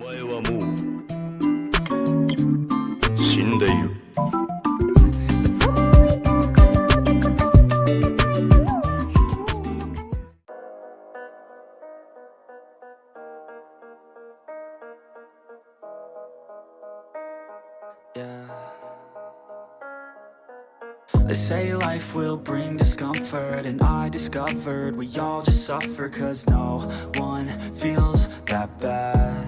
お前はもう死んでいる。They say life will bring discomfort, and I discovered we all just suffer, cause no one feels that bad.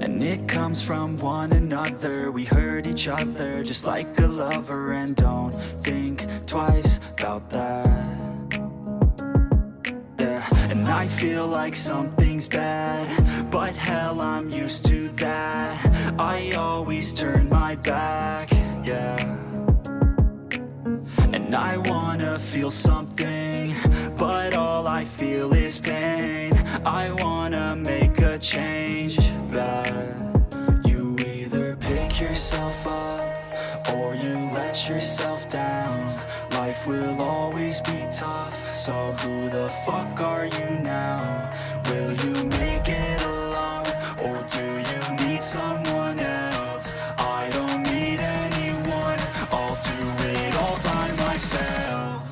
And it comes from one another, we hurt each other just like a lover, and don't think twice about that. Yeah, and I feel like something's bad, but hell, I'm used to that. I always turn my back, yeah. And I wanna feel something, but all I feel is pain. I wanna make a change, but you either pick yourself up or you let yourself down. Life will always be tough, so who the fuck are you now? Will you make it alone, or do you need someone else? I don't need anyone, I'll do it all by myself.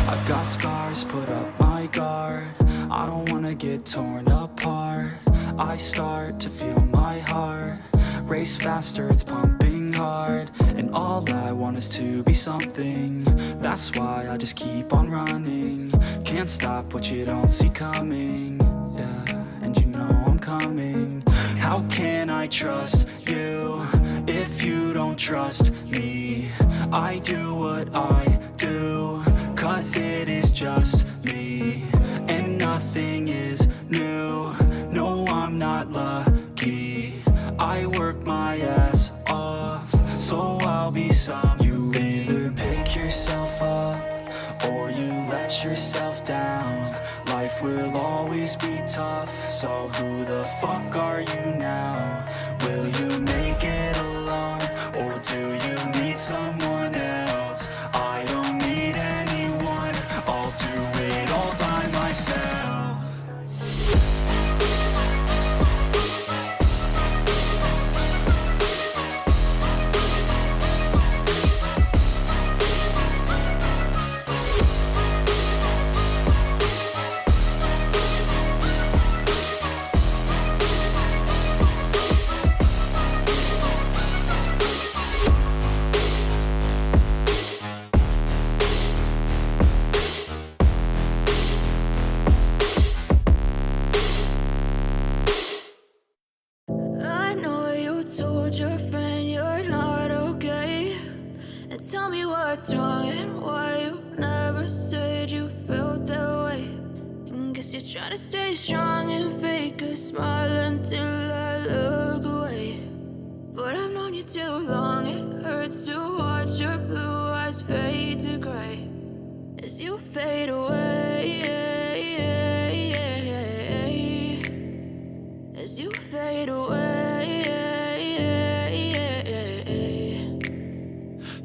I've got scars, put up my guard. I don't wanna get torn apart. I start to feel my heart race faster, it's pumping hard. And all I want is to be something. That's why I just keep on running. Can't stop what you don't see coming. Yeah, and you know I'm coming. How can I trust you if you don't trust me? I do what I do, cause it is just me, and nothing is new. No, I'm not lucky. I work my ass off, so I'll be some. You either pick yourself up or you let yourself down. Life will always be tough, so who the fuck are you now? Will you make it alone, or do you need someone else? I don't need anyone, I'll do it all by myself. I know you told your friend you're not okay, and tell me what's wrong and why you never said you felt that way. And guess you're trying to stay strong and fake a smile until I look away. But I've known you too long, it hurts to watch your blue eyes fade to gray as you fade away, as you fade away.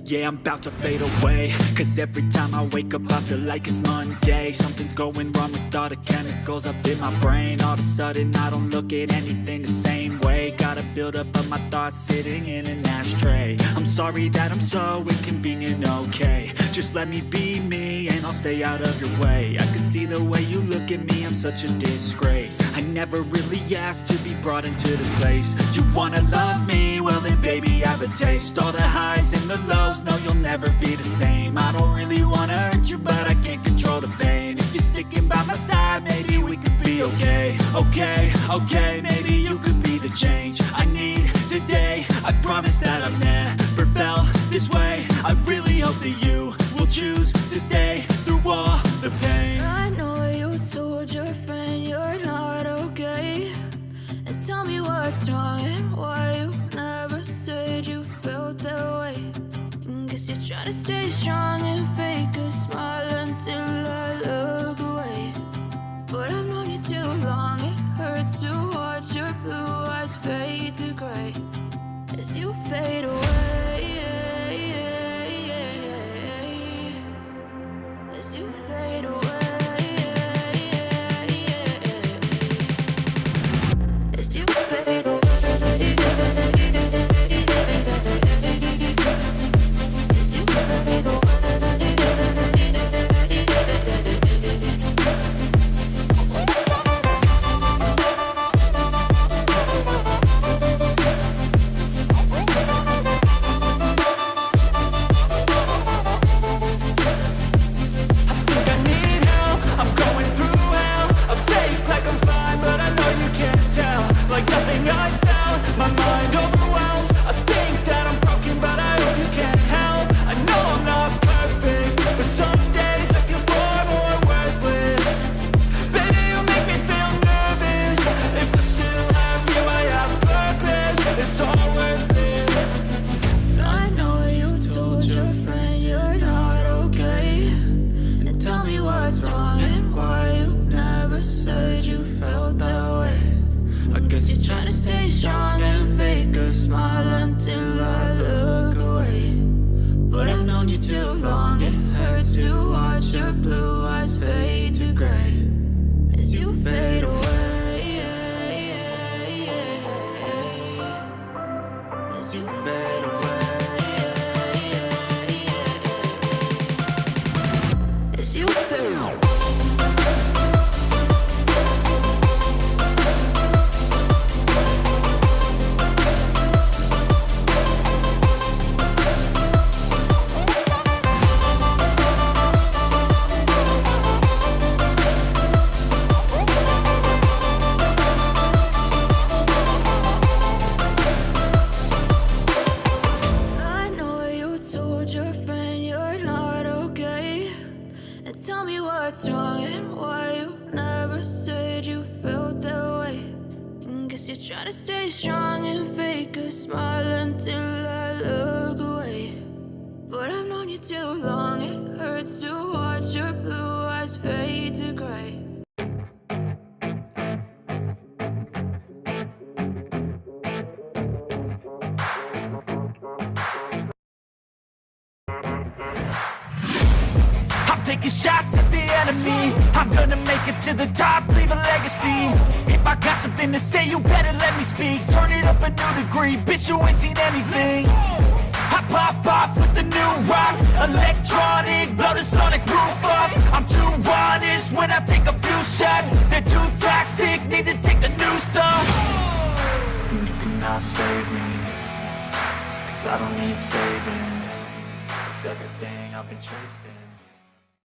Yeah, I'm about to fade away, cause every time I wake up I feel like it's Monday. Something's going wrong with all the chemicals up in my brain. All of a sudden I don't look at anything the same way. Got a buildup of my thoughts sitting in an ashtray. I'm sorry that I'm so inconvenient, okay. Just let me be me and I'll stay out of your way. I can see the way you look at me, I'm such a disgrace. I never really asked to be brought into this place. You wanna love me? Well then baby I have a taste. All the highs and the lows, no you'll never be the same. I don't really wanna hurt you, but I can't control the pain. If you're sticking by my side, maybe we could be okay. Okay, maybe you could be the change I need today. I promise that I've never felt this way. I really hope that you will choose to stay through all the pain. I know you told your friend you're not okay, and tell me what's wrong and why you never said you felt that way. And guess you're trying to stay strong and fake a smile until I look away. But I've known you too long, it hurts to watch your blue eyes fade to gray as you fade away. As you fade away. As you fade away. Try to stay strong and fake a smile until I look away. But I've known you too long, it hurts to watch your blue eyes fade to gray. Taking shots at the enemy, I'm gonna make it to the top, leave a legacy. If I got something to say, you better let me speak. Turn it up a new degree, bitch, you ain't seen anything. I pop off with the new rock, electronic, blow the sonic roof up. I'm too honest when I take a few shots. They're too toxic, need to take the new song. And you cannot save me, cause I don't need saving. It's everything I've been chasing.